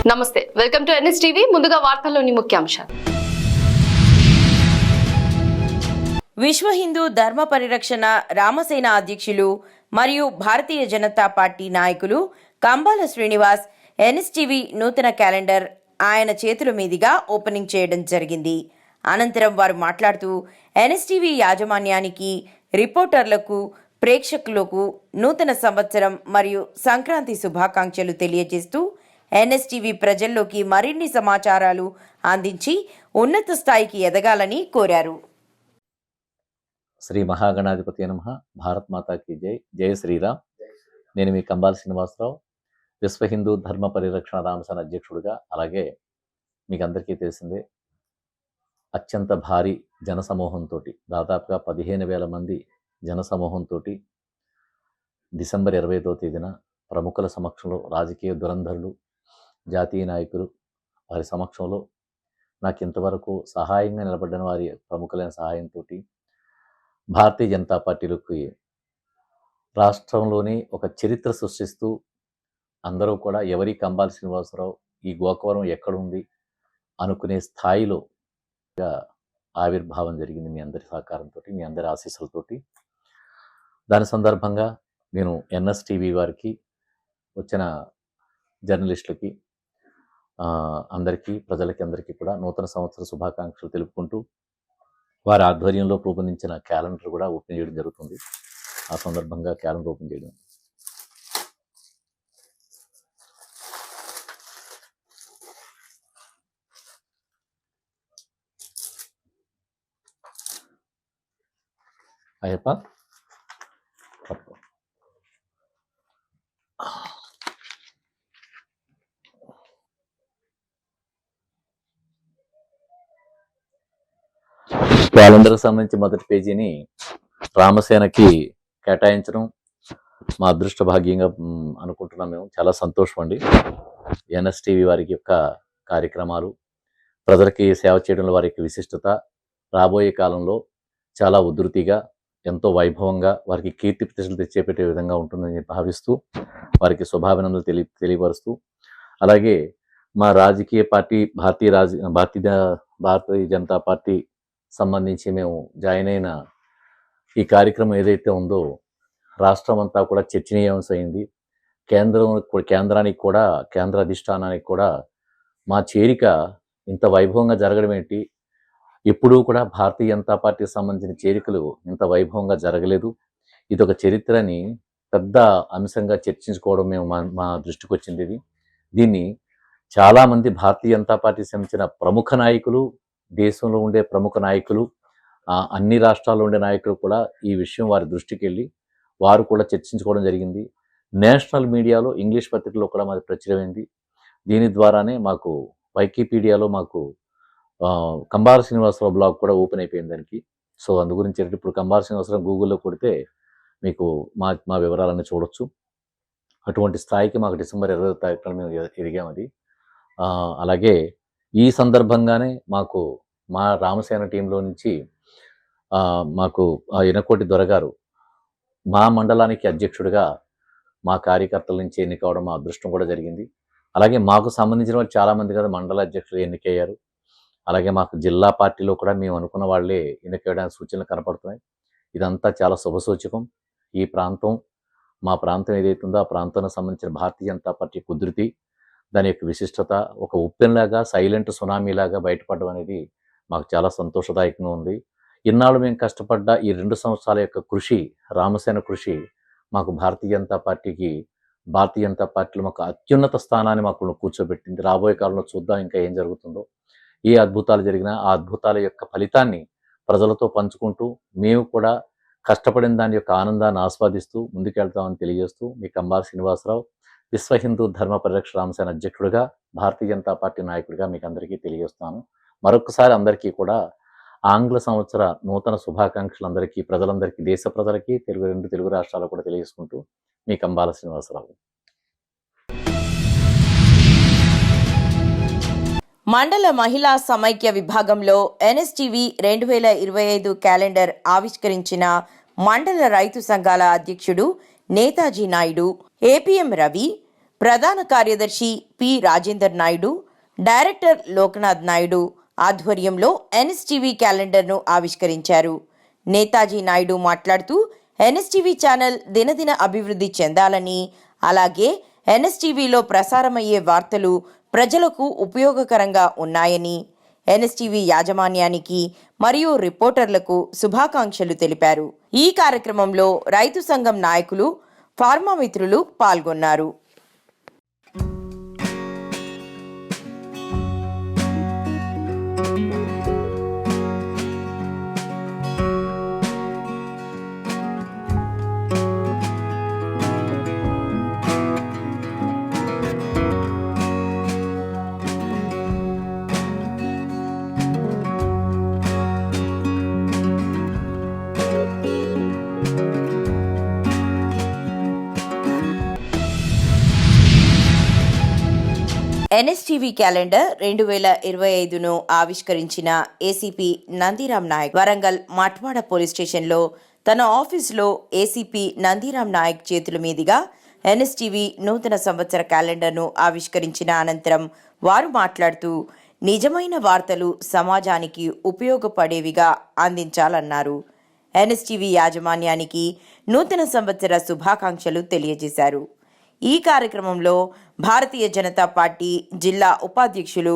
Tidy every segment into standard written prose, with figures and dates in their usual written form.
నమస్తే, welcome to NSTV. ముందుగా వార్తల్లోని ముఖ్యాంశాలు. విశ్వ హిందూ ధర్మ పరిరక్షణ రామసేన అధ్యక్షులు మరియు భారతీయ జనతా పార్టీ నాయకులు కంబాల శ్రీనివాస్ NSTV నూతన క్యాలెండర్ ఆయన చేతుల మీదుగా ఓపెనింగ్ చేయడం జరిగింది. అనంతరం వారు మాట్లాడుతూ NSTV యాజమాన్యానికి, రిపోర్టర్లకు, ప్రేక్షకులకు నూతన సంవత్సరం మరియు సంక్రాంతి శుభాకాంక్షలు తెలియజేస్తూ NSTV ప్రజల్లోకి మరిన్ని సమాచారాలు అందించి ఉన్నత స్థాయికి ఎదగాలని కోరారు. శ్రీ మహాగణాధిపతి నమః. భారత్ మాతాకి జై. జయ శ్రీరామ్. నేను మీ కంబాల శ్రీనివాసరావు, విశ్వ హిందూ ధర్మ పరిరక్షణ రామసేన అధ్యక్షుడిగా. అలాగే మీకు అందరికీ తెలిసిందే, అత్యంత భారీ జనసమూహంతో, దాదాపుగా 15,000 మంది జనసమూహంతో డిసెంబర్ 25వ తేదీన ప్రముఖుల సమక్షంలో, రాజకీయ దురంధరులు, జాతీయ నాయకులు వారి సమక్షంలో, నాకు ఇంతవరకు సహాయంగా నిలబడిన వారి ప్రముఖులైన సహాయంతో భారతీయ జనతా పార్టీలోకి రాష్ట్రంలోనే ఒక చరిత్ర సృష్టిస్తూ, అందరూ కూడా ఎవరి కంబాల శ్రీనివాసరావు ఈ గోకవరం ఎక్కడుంది అనుకునే స్థాయిలో ఆవిర్భావం జరిగింది. మీ అందరి సహకారంతో, మీ అందరి ఆశీస్సులతోటి. దాని సందర్భంగా నేను NSTV వారికి, వచ్చిన జర్నలిస్టులకి, అందరికీ, ప్రజలకి అందరికీ కూడా నూతన సంవత్సర శుభాకాంక్షలు తెలుపుకుంటూ వారి ఆధ్వర్యంలో రూపొందించిన క్యాలెండర్ కూడా ఓపెన్ చేయడం జరుగుతుంది. ఆ సందర్భంగా క్యాలెండర్ ఓపెన్ చేయడం. అయ్యప్ప క్యాలెండర్కి సంబంధించి మొదటి పేజీని రామసేనకి కేటాయించడం మా అదృష్ట భాగ్యంగా అనుకుంటున్నాం. మేము చాలా సంతోషం అండి. NSTV వారికి యొక్క కార్యక్రమాలు, ప్రజలకి సేవ చేయడంలో వారి యొక్క విశిష్టత రాబోయే కాలంలో చాలా ఉధృతిగా, ఎంతో వైభవంగా, వారికి కీర్తి ప్రతిష్టలు తెచ్చేపెట్టే విధంగా ఉంటుందని భావిస్తూ వారికి శుభాభినందనలు తెలియపరుస్తూ, అలాగే మా రాజకీయ పార్టీ భారతీయ జనతా పార్టీ సంబంధించి మేము జాయిన్ అయిన ఈ కార్యక్రమం ఏదైతే ఉందో రాష్ట్రం అంతా కూడా చర్చనీయాంశం అయింది. కేంద్రానికి కూడా, కేంద్ర అధిష్టానానికి కూడా మా చేరిక ఇంత వైభవంగా జరగడం ఏంటి, ఎప్పుడూ కూడా భారతీయ జనతా పార్టీకి సంబంధించిన చేరికలు ఇంత వైభవంగా జరగలేదు, ఇది ఒక చరిత్రని పెద్ద అంశంగా చర్చించుకోవడం మేము మా దృష్టికి వచ్చింది. దీన్ని చాలామంది భారతీయ జనతా పార్టీకి సంబంధించిన ప్రముఖ నాయకులు, దేశంలో ఉండే ప్రముఖ నాయకులు, అన్ని రాష్ట్రాల్లో ఉండే నాయకులు కూడా ఈ విషయం వారి దృష్టికి వెళ్ళి వారు కూడా చర్చించుకోవడం జరిగింది. నేషనల్ మీడియాలో, ఇంగ్లీష్ పత్రికల్లో కూడా మాది ప్రచురమైంది. దీని ద్వారానే మాకు వికీపీడియాలో మాకు కంబాల శ్రీనివాసరావు బ్లాగ్ కూడా ఓపెన్ అయిపోయింది దానికి. సో అందు గురించి ఇప్పుడు కంబాల శ్రీనివాసరావు గూగుల్లో కొడితే మీకు మా వివరాలన్నీ చూడొచ్చు. అటువంటి స్థాయికి మాకు డిసెంబర్ 20వ తారీఖున మేము ఎదిగాం. అది అలాగే ఈ సందర్భంగానే మాకు మా రామసేన టీంలో నుంచి మాకు ఇనకోటి దొరగారు మా మండలానికి అధ్యక్షుడిగా మా కార్యకర్తల నుంచి ఎన్నికవడం మా అదృష్టం కూడా జరిగింది. అలాగే మాకు సంబంధించిన వాళ్ళు చాలామంది కదా మండల అధ్యక్షులు ఎన్నికయ్యారు. అలాగే మాకు జిల్లా పార్టీలో కూడా మేము అనుకున్న వాళ్ళే ఎన్నికయ్యడానికి సూచనలు కనపడుతున్నాయి. ఇదంతా చాలా శుభసూచకం. ఈ ప్రాంతం, మా ప్రాంతం ఏదైతే ఉందో ఆ ప్రాంతానికి సంబంధించిన భారతీయ జనతా పార్టీ కుదిరితి, దాని యొక్క విశిష్టత ఒక ఉప్పెన్లాగా, సైలెంట్ సునామీలాగా బయటపడడం అనేది మాకు చాలా సంతోషదాయకంగా ఉంది. ఇన్నాళ్ళు మేము కష్టపడ్డ ఈ 2 సంవత్సరాల యొక్క కృషి, రామసేన కృషి మాకు భారతీయ జనతా పార్టీలో మాకు అత్యున్నత స్థానాన్ని మాకు కూర్చోబెట్టింది. రాబోయే కాలంలో చూద్దాం ఇంకా ఏం జరుగుతుందో. ఏ అద్భుతాలు జరిగినా ఆ అద్భుతాల యొక్క ఫలితాన్ని ప్రజలతో పంచుకుంటూ, మేము కూడా కష్టపడిన దాని యొక్క ఆనందాన్ని ఆస్వాదిస్తూ ముందుకెళ్తామని తెలియజేస్తూ, మీ కంబాల శ్రీనివాసరావు, విశ్వ హిందూ ధర్మ పరిరక్షణ రామసేన అధ్యక్షుడిగా, భారతీయ జనతా పార్టీ నాయకుడిగా మీకు అందరికీ తెలియజేస్తాను. మరొకసారి అందరికీ కూడా ఆంగ్ల సంవత్సర నూతన శుభాకాంక్షలు అందరికీ, ప్రజలందరికీ, దేశ ప్రజలకి, 2 తెలుగు రాష్ట్రాలకు కూడా తెలియజేసుకుంటూ మీ కంబాల శ్రీనివాసరావు. మండల మహిళా సమైక్య విభాగంలో NSTV 2025 క్యాలెండర్ ఆవిష్కరించిన మండల రైతు సంఘాల అధ్యక్షుడు నేతాజీ నాయుడు, APM రవి, ప్రధాన కార్యదర్శి పి రాజేందర్ నాయుడు, డైరెక్టర్ లోకనాథ్ నాయుడు ఆధ్వర్యంలో ఎన్ఎస్టీవీ క్యాలెండర్ను ఆవిష్కరించారు. నేతాజీ నాయుడు మాట్లాడుతూ ఎన్ఎస్టీవీ ఛానల్ దినదిన అభివృద్ధి చెందాలని, అలాగే ఎన్ఎస్టీవీలో ప్రసారమయ్యే వార్తలు ప్రజలకు ఉపయోగకరంగా ఉన్నాయని, ఎన్ఎస్టీవీ యాజమాన్యానికి మరియు రిపోర్టర్లకు శుభాకాంక్షలు తెలిపారు. ఈ కార్యక్రమంలో రైతు సంఘం నాయకులు, ఫార్మా మిత్రులు పాల్గొన్నారు. ఎన్ఎస్టీవీ క్యాలెండర్ 2025ను ఆవిష్కరించిన ఏసీపీ నందిరామ్ నాయక్ వరంగల్ మట్వాడ పోలీస్ స్టేషన్లో తన ఆఫీసులో ఏసీపీ నందిరామ్ నాయక్ చేతుల మీదుగా ఎన్ఎస్టీవీ నూతన సంవత్సర క్యాలెండర్ను ఆవిష్కరించిన అనంతరం వారు మాట్లాడుతూ నిజమైన వార్తలు సమాజానికి ఉపయోగపడేవిగా అందించాలన్నారు. ఎన్ఎస్టీవీ యాజమాన్యానికి నూతన సంవత్సర శుభాకాంక్షలు తెలియజేశారు. ఈ కార్యక్రమంలో భారతీయ జనతా పార్టీ జిల్లా ఉపాధ్యక్షులు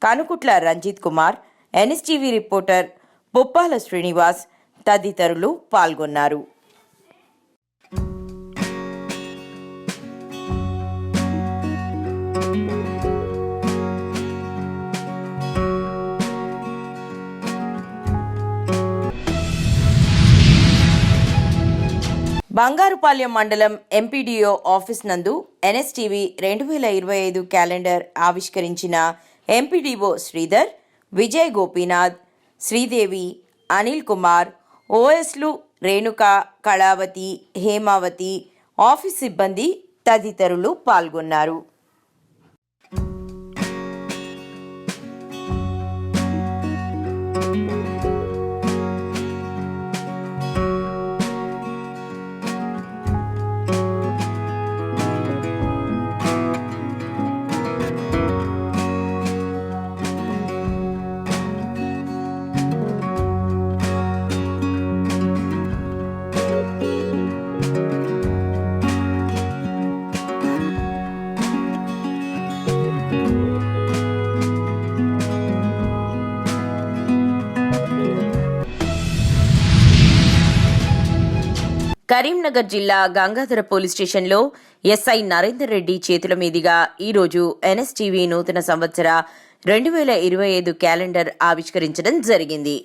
కనుకుట్ల రంజిత్ కుమార్, ఎన్ఎస్టీవీ రిపోర్టర్ పుప్పాల శ్రీనివాస్ తదితరులు పాల్గొన్నారు. బంగారుపాలెం మండలం ఎంపీడీఓ ఆఫీస్ నందు ఎన్ఎస్టీవీ 2025 క్యాలెండర్ ఆవిష్కరించిన ఎంపీడీఓ శ్రీధర్, విజయ్ గోపీనాథ్, శ్రీదేవి, అనిల్ కుమార్, ఓఎస్లు రేణుక, కళావతి, హేమావతి, ఆఫీస్ సిబ్బంది తదితరులు పాల్గొన్నారు. కరీంనగర్ జిల్లా గంగాధర పోలీస్ స్టేషన్లో ఎస్ఐ నరేందర్ రెడ్డి చేతుల మీదుగా ఈరోజు ఎన్ఎస్టీవీ నూతన సంవత్సర 2025 క్యాలెండర్ ఆవిష్కరించడం జరిగింది.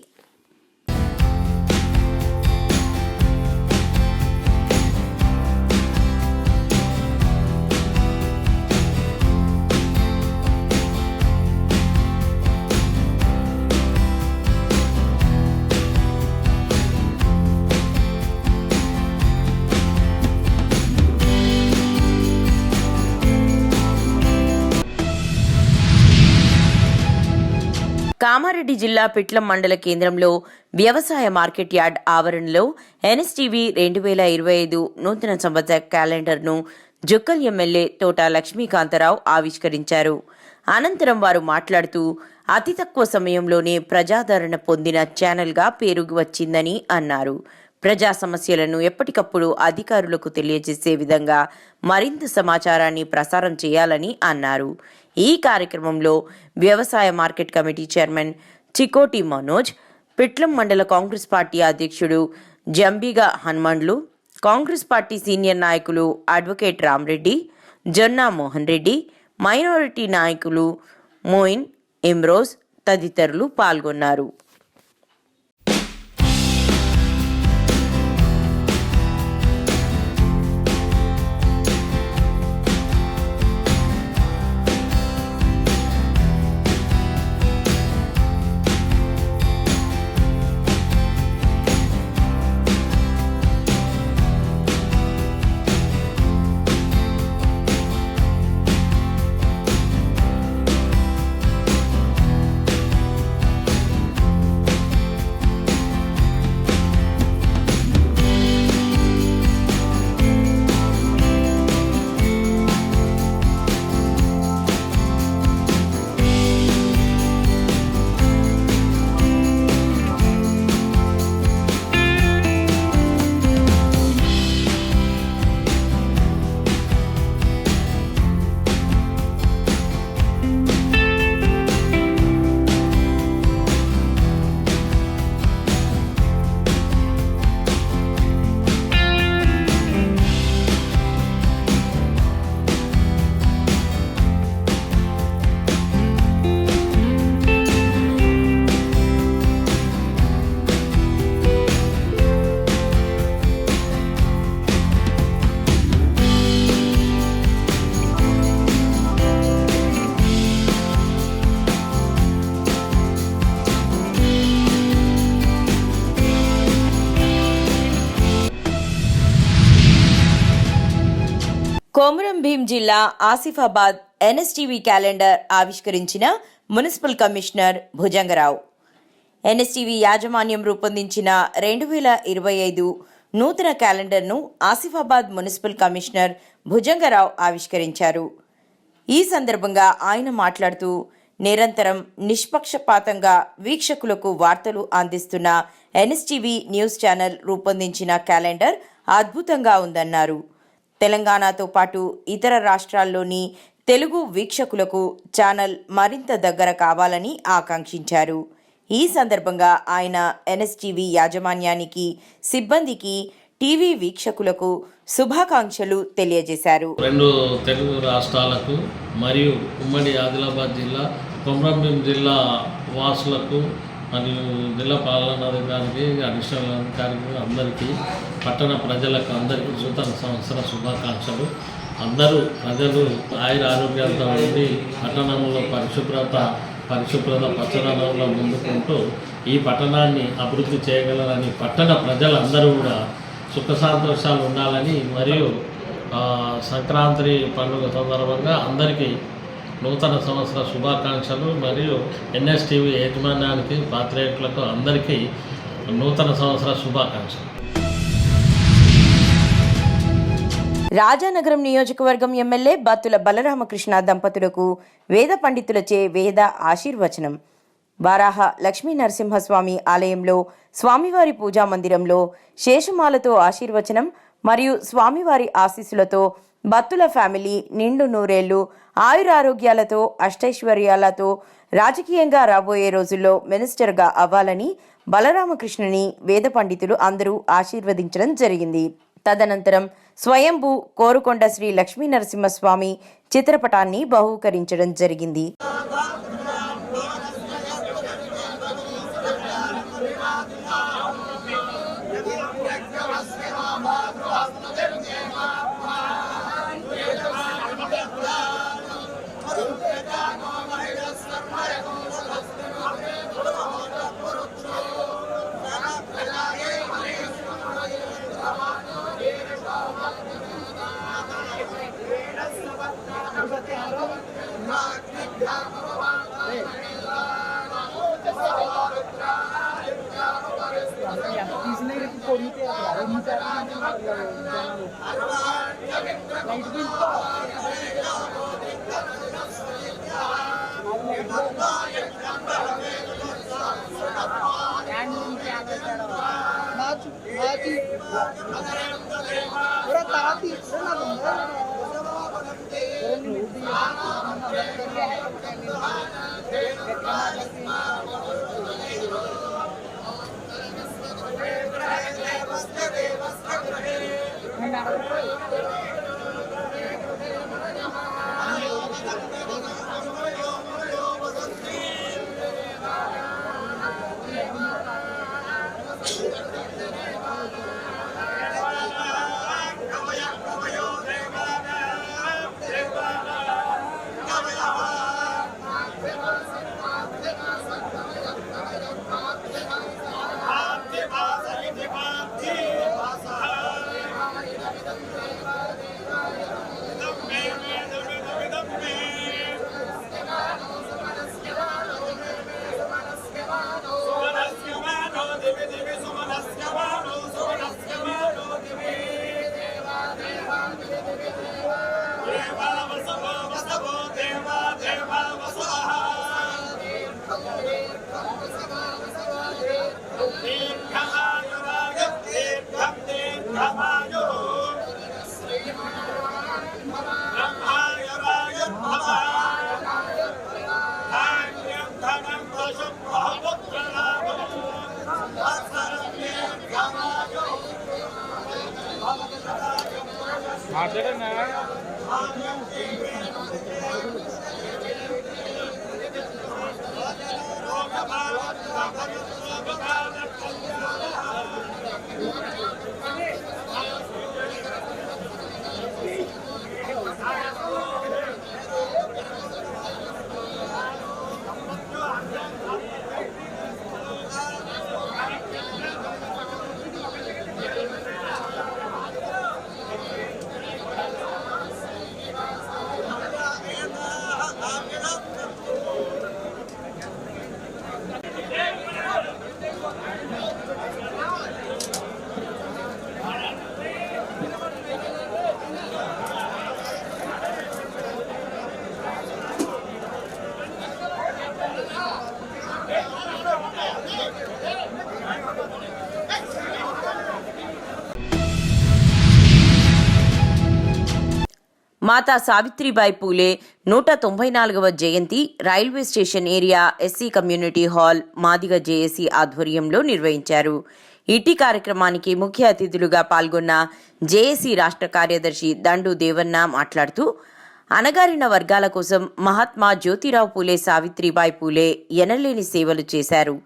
కామారెడ్డి జిల్లా పిట్లం మండల కేంద్రంలో వ్యవసాయ మార్కెట్ యార్డ్ ఆవరణలో ఎన్ఎస్టీవీ 2025 నూతన సంవత్సర క్యాలెండర్ను జుక్కల్ ఎమ్మెల్యే తోట లక్ష్మీకాంతరావు ఆవిష్కరించారు. అనంతరం వారు మాట్లాడుతూ అతి తక్కువ సమయంలోనే ప్రజాదరణ పొందిన ఛానల్గా పేరు వచ్చిందని అన్నారు. ప్రజా సమస్యలను ఎప్పటికప్పుడు అధికారులకు తెలియజేసే విధంగా మరింత సమాచారాన్ని ప్రసారం చేయాలని అన్నారు. ఈ కార్యక్రమంలో వ్యవసాయ market committee chairman Chikoti Manoj, Pitlam మండల కాంగ్రెస్ పార్టీ అధ్యక్షుడు జంబిగా హనుమండ్లు, కాంగ్రెస్ పార్టీ సీనియర్ నాయకులు అడ్వకేట్ రామ్రెడ్డి, జొన్నా మోహన్ రెడ్డి, మైనారిటీ నాయకులు మోయిన్, ఇమ్రోజ్ తదితరులు పాల్గొన్నారు. కొమురం భీం జిల్లా ఆసిఫాబాద్ ఎన్ఎస్టీవీ క్యాలెండర్ ఆవిష్కరించిన మున్సిపల్ కమిషనర్ భుజంగరావు. ఎన్ఎస్టీవీ యాజమాన్యం రూపొందించిన 2025 నూతన క్యాలెండర్ను ఆసిఫాబాద్ మున్సిపల్ కమిషనర్ భుజంగరావు ఆవిష్కరించారు. ఈ సందర్భంగా ఆయన మాట్లాడుతూ, నిరంతరం నిష్పక్షపాతంగా వీక్షకులకు వార్తలు అందిస్తున్న ఎన్ఎస్టీవీ న్యూస్ ఛానల్ రూపొందించిన క్యాలెండర్ అద్భుతంగా ఉందన్నారు. తెలంగాణతో పాటు ఇతర రాష్ట్రాల్లోని తెలుగు వీక్షకులకు ఛానల్ మరింత దగ్గర కావాలని ఆకాంక్షించారు. ఈ సందర్భంగా ఆయన ఎన్ఎస్టీవీ యాజమాన్యానికి, సిబ్బందికి, టీవీ వీక్షకులకు శుభాకాంక్షలు తెలియజేశారు. 2 తెలుగు రాష్ట్రాలకు మరియు ఉమ్మడి ఆదిలాబాద్ జిల్లా, కొమురం భీం జిల్లా వాసులకు మరియు జిల్లా పాలనాధికారికి, అడిషనల్ అధికారికి, అందరికీ, పట్టణ ప్రజలకు అందరికీ నూతన సంవత్సర శుభాకాంక్షలు. అందరూ ప్రజలు ఆయుర ఆరోగ్యాలతో ఉండి పట్టణంలో పరిశుభ్రత పచ్చదనంలో ముందుకుంటూ ఈ పట్టణాన్ని అభివృద్ధి చేయగలరని, పట్టణ ప్రజలందరూ కూడా సుఖ సంతోషాలు ఉండాలని, మరియు సంక్రాంతి పండుగ సందర్భంగా అందరికీ నూతన సంవత్సర శుభాకాంక్షలు. మరియు ఎన్ఎస్టీవీ యాజమాన్యానికి, పాత్రికేయులకు అందరికీ నూతన సంవత్సర శుభాకాంక్షలు. రాజానగరం నియోజకవర్గం ఎమ్మెల్యే బత్తుల బలరామకృష్ణ దంపతులకు వేద పండితులచే వేద ఆశీర్వచనం. వారాహ లక్ష్మీ నరసింహస్వామి ఆలయంలో స్వామివారి పూజా మందిరంలో శేషమాలతో ఆశీర్వచనం మరియు స్వామివారి ఆశీస్సులతో బత్తుల ఫ్యామిలీ నిండు నూరేళ్లు ఆయురారోగ్యాలతో, అష్టైశ్వర్యాలతో రాజకీయంగా రాబోయే రోజుల్లో మినిస్టర్గా అవ్వాలని బలరామకృష్ణని వేద పండితులు అందరూ ఆశీర్వదించడం జరిగింది. తదనంతరం స్వయంభూ కోరుకొండ శ్రీ లక్ష్మీ నరసింహస్వామి చిత్రపటాన్ని బహూకరించడం జరిగింది. మాతా సావిత్రిబాయి పూలే 194వ జయంతి railway station area SC community hall Madiga JAC ఆధ్వర్యంలో నిర్వహించారు. ఇటీ కార్యక్రమానికి ముఖ్య అతిథులుగా పాల్గొన్న జేఏసీ రాష్ట్ర కార్యదర్శి దండు దేవన్న మాట్లాడుతూ, అణగారిన వర్గాల కోసం మహాత్మా జ్యోతిరావు పూలే సావిత్రిబాయి పూలే ఎనలేని సేవలు చేశారు.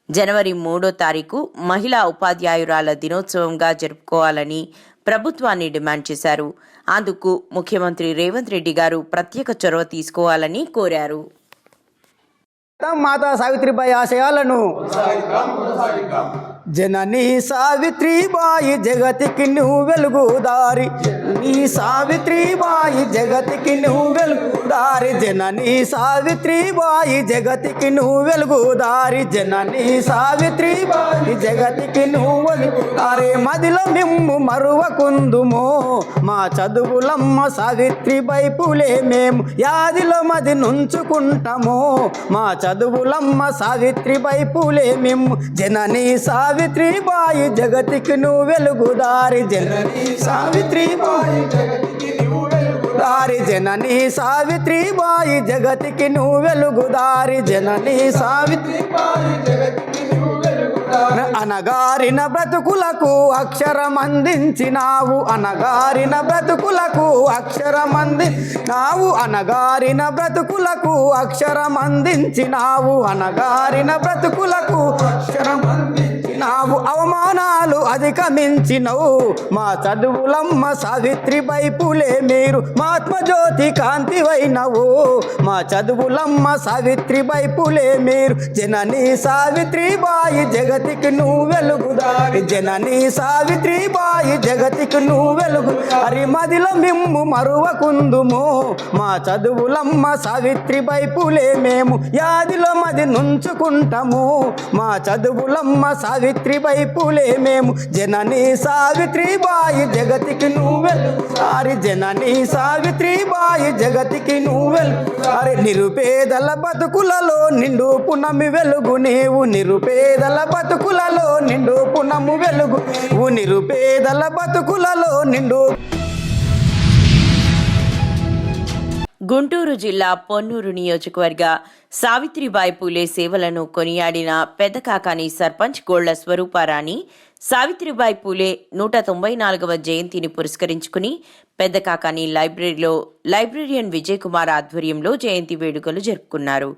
జనవరి 3వ తారీఖు మహిళా ఉపాధ్యాయురాల దినోత్సవంగా జరుపుకోవాలని ప్రభుత్వాన్ని డిమాండ్ చేశారు. అందుకు ముఖ్యమంత్రి రేవంత్ రెడ్డి గారు ప్రత్యేక చొరవ తీసుకోవాలని కోరారు. మాతా సావిత్రిబాయి ఆశయాలను జననీ సావిత్రిబాయి జగతికి నువ్వు వెలుగుదారి, నీ సావిత్రిబాయి జగతికి నువ్వు వెలుగుదారి, జననీ సావిత్రిబాయి జగతికి నువ్వు వెలుగుదారి, జననీ సావిత్రిబాయి జగతికి నువ్వు వెలుగుదారి. మదిలో మిమ్ము మరువకుందుమో మా చదువులమ్మ సావిత్రిబాయి పూలే, మేము యాదిలో మది నుంచుకుంటామో మా చదువులమ్మ సావిత్రిబాయి పూలే మేము. జననీ సావిత్రిబాయి జగతికి నువ్వు వెలుగుదారి, జననీ సావిత్రిబాయి జగతికి నువ్వు వెలుగుదారి, జననీ సావిత్రిబాయి జగతికి నువ్వు వెలుగుదారి, జననీ సావిత్రిబాయి జగతికి నువ్వు వెలుగుదారి. అనగారిన బ్రతుకులకు అక్షరం అందించినావు, అనగారిన బ్రతుకులకు అక్షరం అందించినావు, అనగారిన బ్రతుకులకు అక్షరం అందించినావు, అనగారిన బ్రతుకులకు అక్షరం అందించినావు. అవమానాలు అధిగమించినవు మా చదువులమ్మ సావిత్రిబాయి పూలే, మీరు మహాత్మ జ్యోతి కాంతివైనవు మా చదువులమ్మ సావిత్రిబాయి పూలే, మీరు జననీ సావిత్రిబాయి జగతికి నువ్వు వెలుగుదారి, జననీ సావిత్రిబాయి జగతికి నువ్వు వెలుగుదారి. మదిలో మిమ్ము మరువకుందుమో మా చదువులమ్మ సావిత్రిబాయి పూలే, మేము యాదిలో మది నుంచుకుంటాము మా చదువులమ్మ సావిత్రిబాయి పూలే, మేము జననీ సావిత్రిబాయి జగతికి నువ్వు వెలుగుదారి, జననీ సావిత్రిబాయి జగతికి నువ్వు వెలుగుదారి. నిరుపేదల బతుకులలో నిండు పునమి వెలుగు నీవు, నిరుపేదల బతుకులలో నిండు పునము వెలుగు నీవు, నిరుపేదల బతుకులలో నిండు. గుంటూరు జిల్లా పొన్నూరు నియోజకవర్గ సావిత్రిబాయి పూలే సేవలను కొనియాడిన పెదకాకాని సర్పంచ్ గోళ్ల స్వరూపారాణి సావిత్రిబాయి పూలే 194వ జయంతిని పురస్కరించుకుని పెదకాకాని లైబ్రరీలో లైబ్రేరియన్ విజయ్ కుమార్ ఆధ్వర్యంలో జయంతి వేడుకలు జరుపుకున్నారు.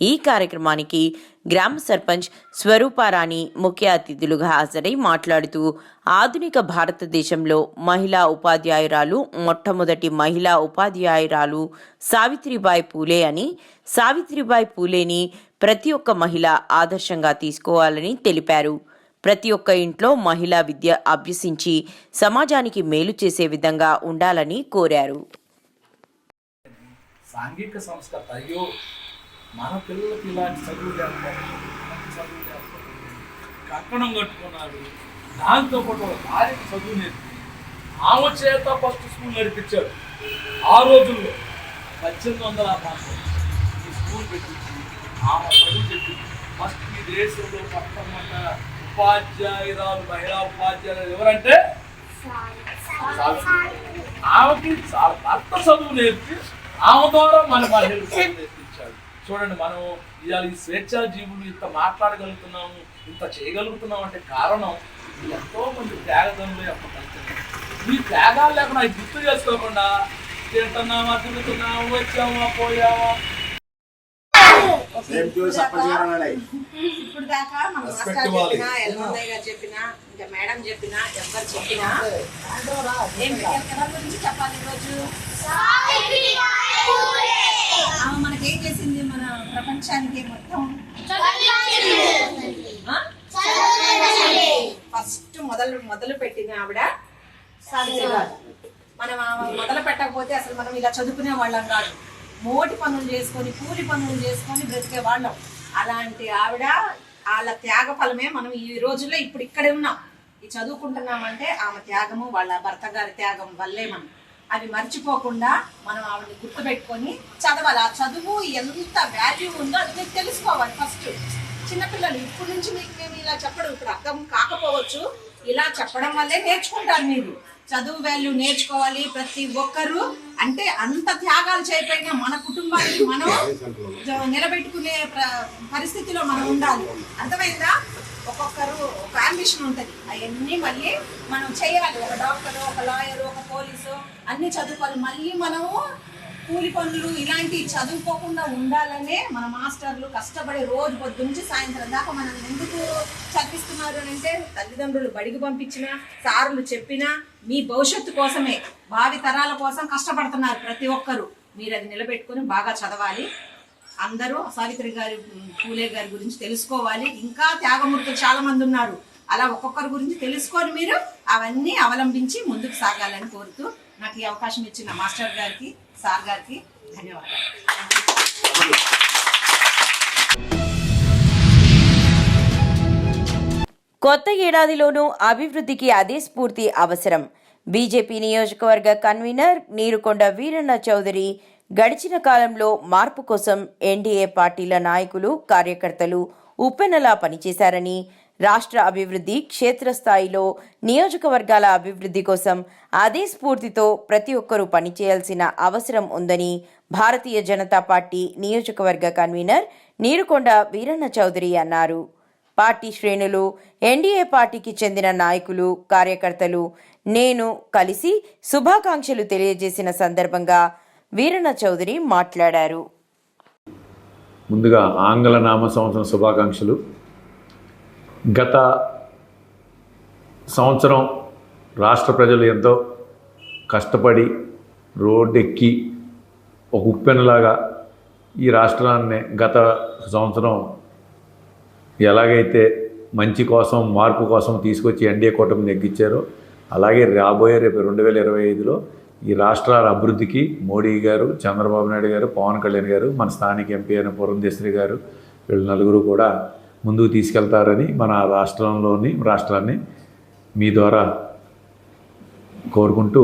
ఈ కార్యక్రమానికి గ్రామ సర్పంచ్ స్వరూపారాణి ముఖ్య అతిథులుగా హాజరై మాట్లాడుతూ, ఆధునిక భారతదేశంలో మహిళా ఉపాధ్యాయురాలు మొట్టమొదటి మహిళా ఉపాధ్యాయురాలు సావిత్రిబాయి పూలే అని, సావిత్రిబాయి పూలేని ప్రతి ఒక్క మహిళ ఆదర్శంగా తీసుకోవాలని తెలిపారు. ప్రతి ఒక్క ఇంట్లో మహిళా విద్య అభ్యసించి సమాజానికి మేలు చేసే విధంగా ఉండాలని కోరారు. సాంఘిక సంస్కృత అయ్యో మన పిల్లలకి ఇలాంటి చదువు లేకపోతే కక్కడం కట్టుకున్నారు. దాంతోపాటు ఒక భార్యకి చదువు నేర్పి ఆమె చేత ఫస్ట్ స్కూల్ నడిపించారు. ఆ రోజుల్లో 1850 ఈ స్కూల్ పెట్టించి ఆమె చదువు చెప్పి ఫస్ట్ ఈ దేశంలో మొట్టమొదట ఉపాధ్యాయురాలు మహిళా ఉపాధ్యాయురాలు ఎవరంటే ఆమెకి చాలా భర్త చదువు నేర్పి ఆమె ద్వారా మన మహిళలు చదువు నేర్పించాడు. చూడండి, మనం ఇవాళ ఈ స్వేచ్ఛా జీవులు ఇంత మాట్లాడగలుగుతున్నాము, ఇంత చేయగలుగుతున్నాం అంటే కారణం ఎంతో మంది త్యాగదనులు యొక్క ఫలితం. ఈ త్యాగాలు లేకుండా అవి గుర్తు చేసుకోకుండా తింటున్నామా, తిరుగుతున్నామా, వచ్చామా, పోయామా. ఇప్పుడు దాకా మన మాస్టర్ చెప్పినా, ఎల్మందయ్య గారు చెప్పినా, ఇంకా మేడం చెప్పినా, ఎవరు చెప్పినా ఎవరి గురించి చెప్పాలి ఈరోజు? ఆమె మనకేం చేసింది? మన ప్రపంచానికి మొత్తం ఫస్ట్ మొదలు పెట్టింది ఆవిడ సావిత్రి గారు. మనం మొదలు పెట్టకపోతే అసలు మనం ఇలా చదువుకునే వాళ్ళం కాదు. మోటి పనులు చేసుకొని, కూలి పనులు చేసుకొని బ్రతికే వాళ్ళం. అలాంటి ఆవిడ, వాళ్ళ త్యాగ ఫలమే మనం ఈ రోజుల్లో ఇప్పుడు ఇక్కడే ఉన్నాం. ఈ చదువుకుంటున్నామంటే ఆమె త్యాగము, వాళ్ళ భర్త గారి త్యాగం వల్లే. మనం అవి మర్చిపోకుండా మనం ఆవిడని గుర్తుపెట్టుకొని చదవాలి. ఆ చదువు ఎంత వాల్యూ ఉందో అది మీకు తెలుసుకోవాలి. ఫస్ట్ చిన్నపిల్లలు ఇప్పటి నుంచి మీకు మేము ఇలా చెప్పడం ఇప్పుడు అర్థం కాకపోవచ్చు, ఇలా చెప్పడం వల్లే నేర్చుకుంటారు. మీరు చదువు వాల్యూ నేర్చుకోవాలి ప్రతి ఒక్కరూ. అంటే అంత త్యాగాలు చేయకపోయినా మన కుటుంబానికి మనం నిలబెట్టుకునే పరిస్థితిలో మనం ఉండాలి. అర్థమైందా? ఒక్కొక్కరు ఒక అంబిషన్ ఉంటుంది, అవన్నీ మళ్ళీ మనం చేయాలి. ఒక డాక్టరు, ఒక లాయరు, ఒక పోలీసు అన్ని చదువుకోవాలి. మళ్ళీ మనము కూలి పనులు ఇలాంటివి చదువుకోకుండా ఉండాలనే మన మాస్టర్లు కష్టపడి రోజు పొద్దు నుంచి సాయంత్రం దాకా మనం ఎందుకు చదివిస్తున్నారు అంటే తల్లిదండ్రులు బడికి పంపించిన సార్లు చెప్పినా మీ భవిష్యత్తు కోసమే, భావి తరాల కోసం కష్టపడుతున్నారు ప్రతి ఒక్కరు. మీరు అది నిలబెట్టుకుని బాగా చదవాలి. అందరూ సావిత్రి గారి, పూలే గారి గురించి తెలుసుకోవాలి. ఇంకా త్యాగమూర్తులు చాలా మంది ఉన్నారు. అలా ఒక్కొక్కరి గురించి తెలుసుకొని మీరు అవన్నీ అవలంబించి ముందుకు సాగాలని కోరుతూ నాకు ఈ అవకాశం ఇచ్చిన మాస్టర్ గారికి, సార్ గారికి ధన్యవాదాలు. కొత్త ఏడాదిలోనూ అభివృద్ధికి అదే స్ఫూర్తి అవసరం. బీజేపీ నియోజకవర్గ కన్వీనర్ నీరుకొండ వీరన్న చౌదరి గడిచిన కాలంలో మార్పు కోసం ఎన్డీఏ పార్టీల నాయకులు, కార్యకర్తలు ఉప్పెనలా పనిచేశారని, రాష్ట్ర అభివృద్ధి, క్షేత్రస్థాయిలో నియోజకవర్గాల అభివృద్ధి కోసం అదే స్ఫూర్తితో ప్రతి ఒక్కరూ పనిచేయాల్సిన అవసరం ఉందని భారతీయ జనతా పార్టీ నియోజకవర్గ కన్వీనర్ నీరుకొండ వీరన్న చౌదరి అన్నారు. పార్టీ శ్రేణులు, ఎన్డీఏ పార్టీకి చెందిన నాయకులు, కార్యకర్తలు నేను కలిసి శుభాకాంక్షలు తెలియజేసిన సందర్భంగా వీరన్న చౌదరి మాట్లాడారు. ముందుగా ఆంగ్ల నామ సంవత్సరం శుభాకాంక్షలు. గత సంవత్సరం రాష్ట్ర ప్రజలు ఎంతో కష్టపడి రోడ్డెక్కి ఒక ఉప్పెనలాగా ఈ రాష్ట్రాన్ని గత సంవత్సరం ఎలాగైతే మంచి కోసం, మార్పు కోసం తీసుకొచ్చి ఎన్డీఏ కూటమి నెగ్గించారో అలాగే రాబోయే రేపు 2025లో ఈ రాష్ట్రాల అభివృద్ధికి మోడీ గారు, చంద్రబాబు నాయుడు గారు, పవన్ కళ్యాణ్ గారు, మన స్థానిక ఎంపీ అయిన పురంధేశ్వరి గారు, వీళ్ళు నలుగురు కూడా ముందుకు తీసుకెళ్తారని మన రాష్ట్రాన్ని మీ ద్వారా కోరుకుంటూ,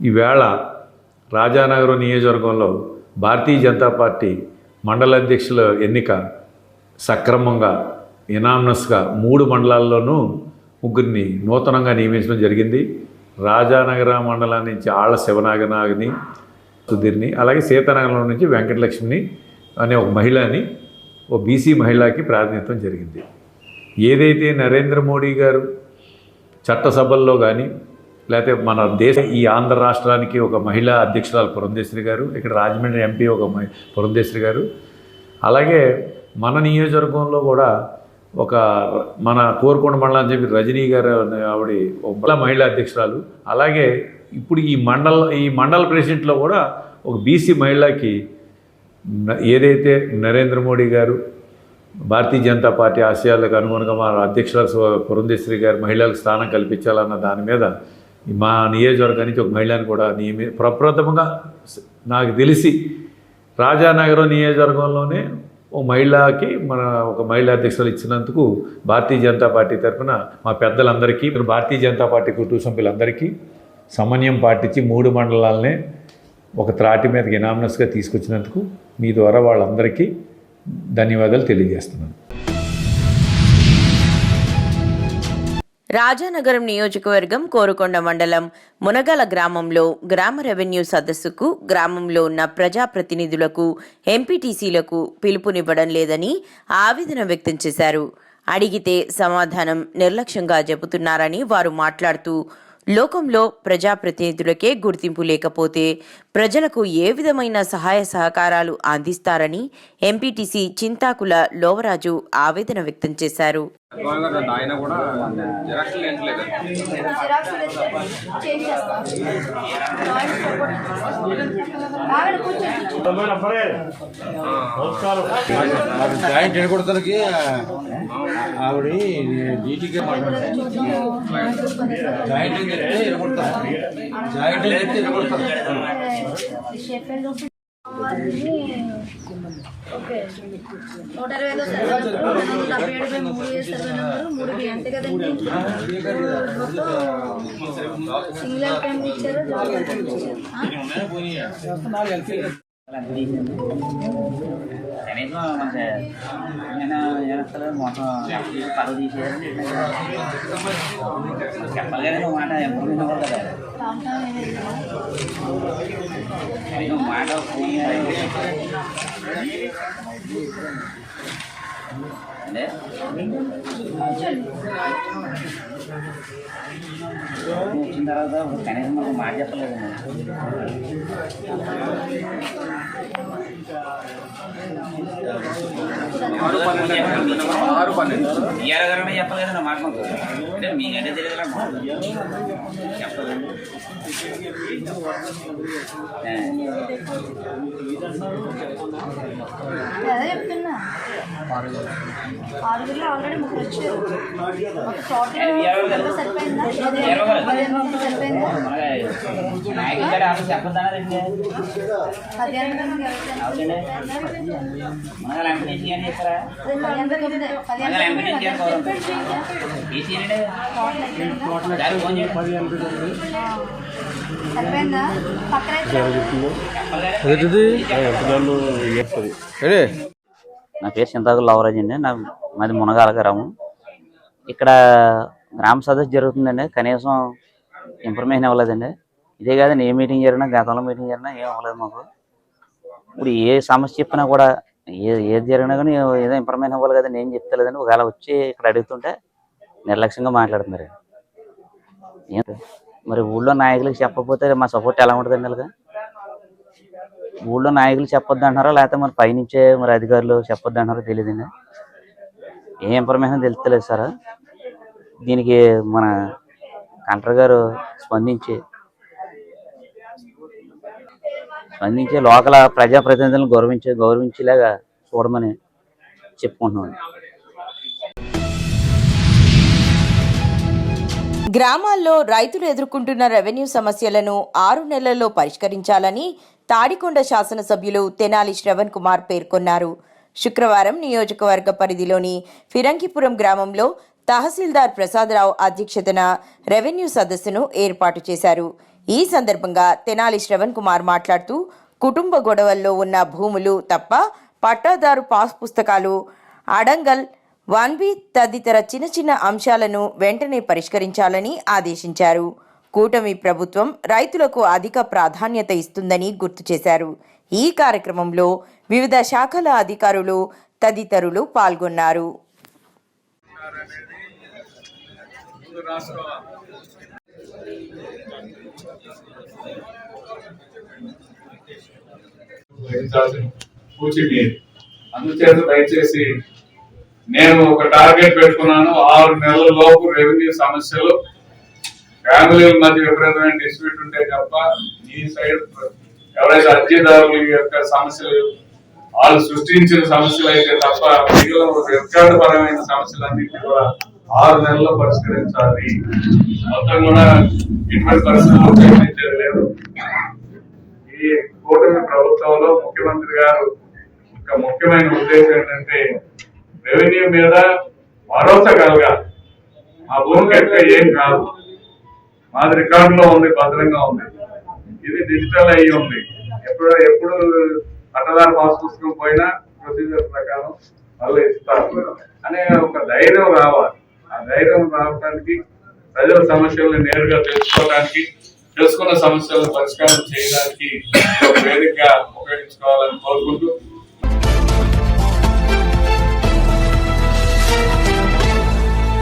ఈవేళ రాజానగరం నియోజకవర్గంలో భారతీయ జనతా పార్టీ మండల అధ్యక్షుల ఎన్నిక సక్రమంగా ఇనామనస్గా 3 మండలాల్లోనూ ముగ్గురిని నూతనంగా నియమించడం జరిగింది. రాజానగర మండలం నుంచి ఆళ్ల శివనాగనాగిని సుధీర్ని, అలాగే సీతానగరం నుంచి వెంకటలక్ష్మిని అనే ఒక మహిళని, ఓ బీసీ మహిళకి ప్రాతినిధ్యం జరిగింది. ఏదైతే నరేంద్ర మోడీ గారు చట్టసభల్లో కానీ లేకపోతే మన ఈ ఆంధ్ర రాష్ట్రానికి ఒక మహిళా అధ్యక్షురాలు పురంధేశ్వరి గారు, ఇక్కడ రాజమండ్రి ఎంపీ ఒక పురంధేశ్వరి గారు, అలాగే మన నియోజకవర్గంలో కూడా ఒక మన కోరుకొండ మండలం అని చెప్పి రజనీ గారు ఆవిడ ఒక మహిళా అధ్యక్షురాలు, అలాగే ఇప్పుడు ఈ మండల ప్రెసిడెంట్లో కూడా ఒక బీసీ మహిళకి ఏదైతే నరేంద్ర మోడీ గారు భారతీయ జనతా పార్టీ ఆశయాలకు అనుగుణంగా మా అధ్యక్షురాలు పురంధేశ్వరి గారు మహిళలకు స్థానం కల్పించాలన్న దాని మీద మా నియోజకవర్గానికి ఒక మహిళని కూడా ప్రప్రథమంగా నాకు తెలిసి రాజానగరం నియోజకవర్గంలోనే ఓ మహిళకి ఒక మహిళా అధ్యక్షులు ఇచ్చినందుకు భారతీయ జనతా పార్టీ తరఫున మా పెద్దలందరికీ, భారతీయ జనతా పార్టీ కుటుంబ సభ్యులందరికీ సమన్వయం పాటించి 3 మండలాలనే ఒక త్రాటి మీదకి ఇనామనస్గా తీసుకొచ్చినందుకు మీ ద్వారా వాళ్ళందరికీ ధన్యవాదాలు తెలియజేస్తున్నాను. రాజానగరం నియోజకవర్గం కోరుకొండ మండలం మునగల గ్రామంలో గ్రామ రెవెన్యూ సదస్సుకు గ్రామంలో ఉన్న ప్రజాప్రతినిధులకు, ఎంపీటీసీలకు పిలుపునివ్వడం లేదని ఆవేదన వ్యక్తం చేశారు. అడిగితే సమాధానం నిర్లక్ష్యంగా చెబుతున్నారని వారు మాట్లాడుతూ, లోకంలో ప్రజాప్రతినిధులకే గుర్తింపు లేకపోతే ప్రజలకు ఏ విధమైన సహాయ సహకారాలు అందిస్తారని ఎంపీటీసీ చింతాకుల లోవరాజు ఆవేదన వ్యక్తం చేశారు. జాయింట్ ఎడగొడతానికి ఆవిడ డీటీగా జాయింట్ చెప్తే ఎడగొడతారు, జాయింట్ చెప్తే ఎడగొడతారు. ఓకే 120 77 3 అంతే కదండి. సింగిల్ టైం ఇచ్చారు, జాబ్ ఇచ్చారు. కనీసం మనకి వ్యవస్థలో మొత్తం పదవి తీసేయాలని చెప్పాలి కదా నువ్వు మాట ఇంప్రూవ్మెంట్ అవ్వాలి కదా కనీసం మాట అంటే వచ్చిన తర్వాత కనీసం మనకు మాట చెప్పలేదు ఇయ్యాలగానే చెప్పాలి కదా మాట మాకు అంటే మీకంటే తెలియదు చెప్పదండి అదే చెప్తున్నా 6 ఆల్రెడీ 3 వచ్చారు సరిపోయిందా చెప్పొద్దన్నారండి సరిపోయిందా పక్కన నా పేరు చింతాకుల లవరాజ్ అండి. మాది మునగాల గ్రామం. ఇక్కడ గ్రామ సదస్సు జరుగుతుందండి, కనీసం ఇన్ఫర్మేషన్ ఇవ్వలేదండి. ఇదే కాదండి, ఏ మీటింగ్ జరిగినా గతంలో మీటింగ్ జరిగినా ఏం అవ్వలేదు మాకు. ఇప్పుడు ఏ సమస్య చెప్పినా కూడా ఏది జరిగినా కానీ ఏదో ఇన్ఫర్మేషన్ ఇవ్వాలి కదండి, ఏం చెప్తలేదండి. ఒకవేళ వచ్చి ఇక్కడ అడుగుతుంటే నిర్లక్ష్యంగా మాట్లాడుతున్నారు. మరి ఊళ్ళో నాయకులకు చెప్పకపోతే మా సపోర్ట్ ఎలా ఉంటుందండి? అలాగా ఊళ్ళో నాయకులు చెప్పొద్దు అంటున్నారో లేకపోతే మరి పైనుంచే మరి అధికారులు చెప్పొద్దు అంటున్నారో తెలియదండి. ఏ ఇన్ఫర్మేషన్ తెలుస్తలేదు సార్. దీనికి మన కలెక్టర్ గారు స్పందించి లోకల్ ప్రజాప్రతినిధులను గౌరవించేలాగా చూడమని చెప్పుకుంటున్నాను. గ్రామాల్లో రైతులు ఎదుర్కొంటున్న రెవెన్యూ సమస్యలను 6 నెలల్లో పరిష్కరించాలని తాడికొండ శాసనసభ్యులు తెనాలి శ్రవణ్ కుమార్ పేర్కొన్నారు. శుక్రవారం నియోజకవర్గ పరిధిలోని ఫిరంగిపురం గ్రామంలో తహసీల్దార్ ప్రసాదరావు అధ్యక్షతన రెవెన్యూ సదస్సును ఏర్పాటు చేశారు. ఈ సందర్భంగా తెనాలి శ్రవణ్ కుమార్ మాట్లాడుతూ కుటుంబ గొడవల్లో ఉన్న భూములు తప్ప పట్టాదారు పాస్ పుస్తకాలు, అడంగల్ 1B తదితర చిన్న అంశాలను వెంటనే పరిష్కరించాలని ఆదేశించారు. కూటమి ప్రభుత్వం రైతులకు అధిక ప్రాధాన్యత ఇస్తుందని గుర్తు చేశారు. ఈ కార్యక్రమంలో వివిధ శాఖల అధికారులు తదితరులు పాల్గొన్నారు. అందుచేత దయచేసి నేను ఒక టార్గెట్ పెట్టుకున్నాను. 6 నెలల లోపు రెవెన్యూ సమస్యలు, ఫ్యామిలీల మధ్య విపరీతమైన డిస్ప్యూట్ ఉంటే తప్ప ఈ సైడ్ ఎవరైతే అర్జీదారుల యొక్క సమస్యలు వాళ్ళు సృష్టించిన సమస్యలు అయితే తప్ప మిగిలిన రికార్డు పరమైన సమస్యలన్నింటినీ కూడా 6 నెలల్లో పరిష్కరించాలి. మొత్తం కూడా ఇటువంటి పరిస్థితులు చర్చించేది లేదు. ఈ కూటమి ప్రభుత్వంలో ముఖ్యమంత్రి గారు ఒక ముఖ్యమైన ఉద్దేశం ఏంటంటే రెవెన్యూ మీద భరోసా కలగాలి. మా భూమికి ఎక్కడ ఏం కాదు, మాది రికార్డులో ఉంది, భద్రంగా ఉంది, ఇది డిజిటల్ అయ్యి ఉంది, ఎప్పుడు పట్టదారు పాస్ పుస్తకం పోయినా ప్రొసీజర్ ప్రకారం వాళ్ళు ఇస్తారు అనే ఒక ధైర్యం రావాలి. ఆ ధైర్యం రావడానికి ప్రజల సమస్యలను నేరుగా తెలుసుకున్న సమస్యలను పరిష్కారం చేయడానికి వేదికగా ఉపయోగించుకోవాలని కోరుకుంటూ